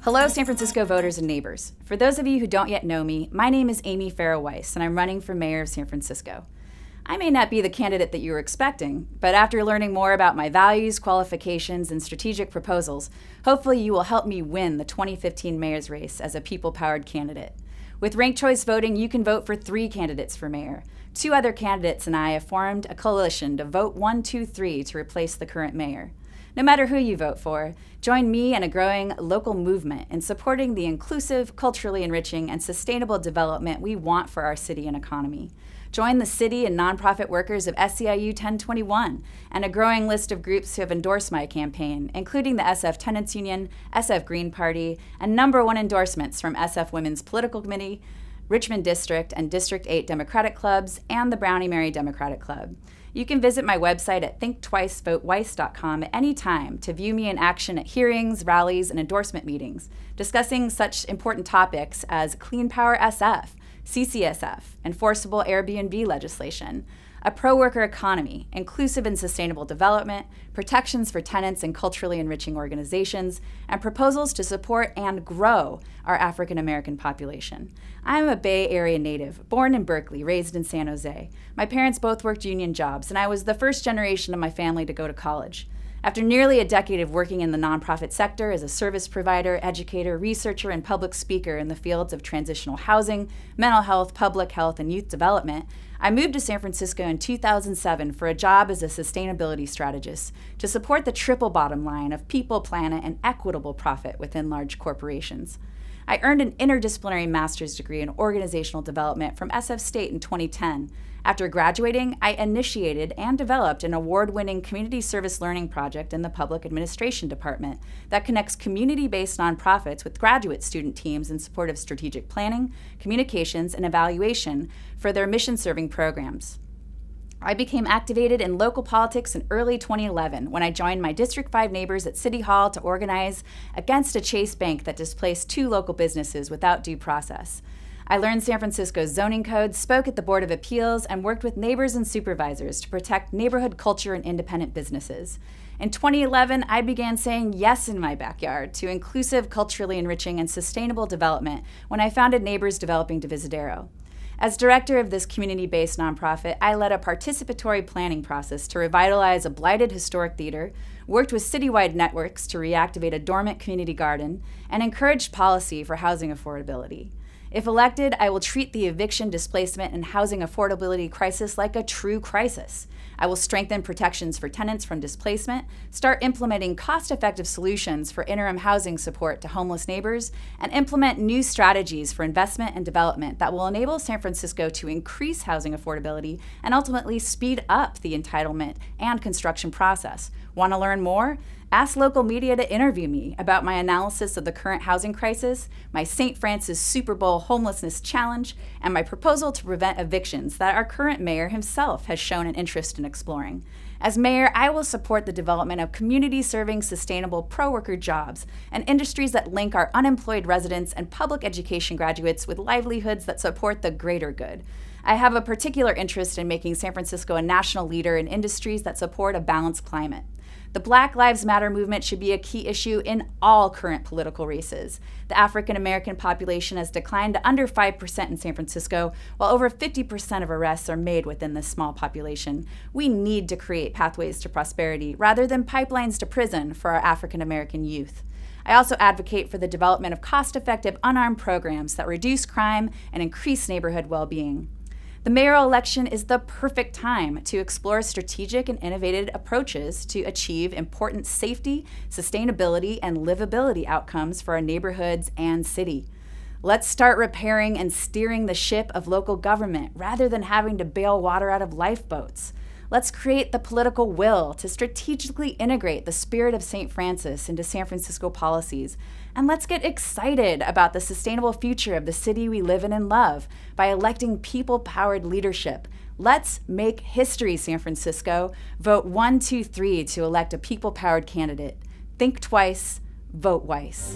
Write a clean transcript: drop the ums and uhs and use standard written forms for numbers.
Hello, San Francisco voters and neighbors. For those of you who don't yet know me, my name is Amy Farah Weiss, and I'm running for mayor of San Francisco. I may not be the candidate that you were expecting, but after learning more about my values, qualifications, and strategic proposals, hopefully you will help me win the 2015 mayor's race as a people-powered candidate. With ranked choice voting, you can vote for 3 candidates for mayor. 2 other candidates and I have formed a coalition to vote 1, 2, 3 to replace the current mayor. No matter who you vote for, join me and a growing local movement in supporting the inclusive, culturally enriching, and sustainable development we want for our city and economy. Join the city and nonprofit workers of SEIU 1021 and a growing list of groups who have endorsed my campaign, including the SF Tenants Union, SF Green Party, and #1 endorsements from SF Women's Political Committee, Richmond District and District 8 Democratic Clubs, and the Brownie Mary Democratic Club. You can visit my website at thinktwicevoteweiss.com at any time to view me in action at hearings, rallies, and endorsement meetings, discussing such important topics as Clean Power SF, CCSF, enforceable Airbnb legislation, a pro-worker economy, inclusive and sustainable development, protections for tenants and culturally enriching organizations, and proposals to support and grow our African American population. I am a Bay Area native, born in Berkeley, raised in San Jose. My parents both worked union jobs, and I was the first generation of my family to go to college. After nearly a decade of working in the nonprofit sector as a service provider, educator, researcher, and public speaker in the fields of transitional housing, mental health, public health, and youth development, I moved to San Francisco in 2007 for a job as a sustainability strategist to support the triple bottom line of people, planet, and equitable profit within large corporations. I earned an interdisciplinary master's degree in organizational development from SF State in 2010. After graduating, I initiated and developed an award-winning community service learning project in the Public Administration Department that connects community-based nonprofits with graduate student teams in support of strategic planning, communications, and evaluation for their mission-serving programs. I became activated in local politics in early 2011 when I joined my District 5 neighbors at City Hall to organize against a Chase Bank that displaced 2 local businesses without due process. I learned San Francisco's zoning code, spoke at the Board of Appeals, and worked with neighbors and supervisors to protect neighborhood culture and independent businesses. In 2011, I began saying yes in my backyard to inclusive, culturally enriching, and sustainable development when I founded Neighbors Developing Divisadero. As director of this community-based nonprofit, I led a participatory planning process to revitalize a blighted historic theater, worked with citywide networks to reactivate a dormant community garden, and encouraged policy for housing affordability. If elected, I will treat the eviction, displacement, and housing affordability crisis like a true crisis. I will strengthen protections for tenants from displacement, start implementing cost-effective solutions for interim housing support to homeless neighbors, and implement new strategies for investment and development that will enable San Francisco to increase housing affordability and ultimately speed up the entitlement and construction process. Want to learn more? Ask local media to interview me about my analysis of the current housing crisis, my St. Francis Super Bowl homelessness challenge, and my proposal to prevent evictions that our current mayor himself has shown an interest in exploring. As mayor, I will support the development of community-serving, sustainable pro-worker jobs and industries that link our unemployed residents and public education graduates with livelihoods that support the greater good. I have a particular interest in making San Francisco a national leader in industries that support a balanced climate. The Black Lives Matter movement should be a key issue in all current political races. The African American population has declined to under 5% in San Francisco, while over 50% of arrests are made within this small population. We need to create pathways to prosperity rather than pipelines to prison for our African American youth. I also advocate for the development of cost-effective unarmed programs that reduce crime and increase neighborhood well-being. The mayoral election is the perfect time to explore strategic and innovative approaches to achieve important safety, sustainability, and livability outcomes for our neighborhoods and city. Let's start repairing and steering the ship of local government rather than having to bail water out of lifeboats. Let's create the political will to strategically integrate the spirit of St. Francis into San Francisco policies. And let's get excited about the sustainable future of the city we live in and love by electing people-powered leadership. Let's make history, San Francisco. Vote 1, 2, 3 to elect a people-powered candidate. Think twice, vote Weiss.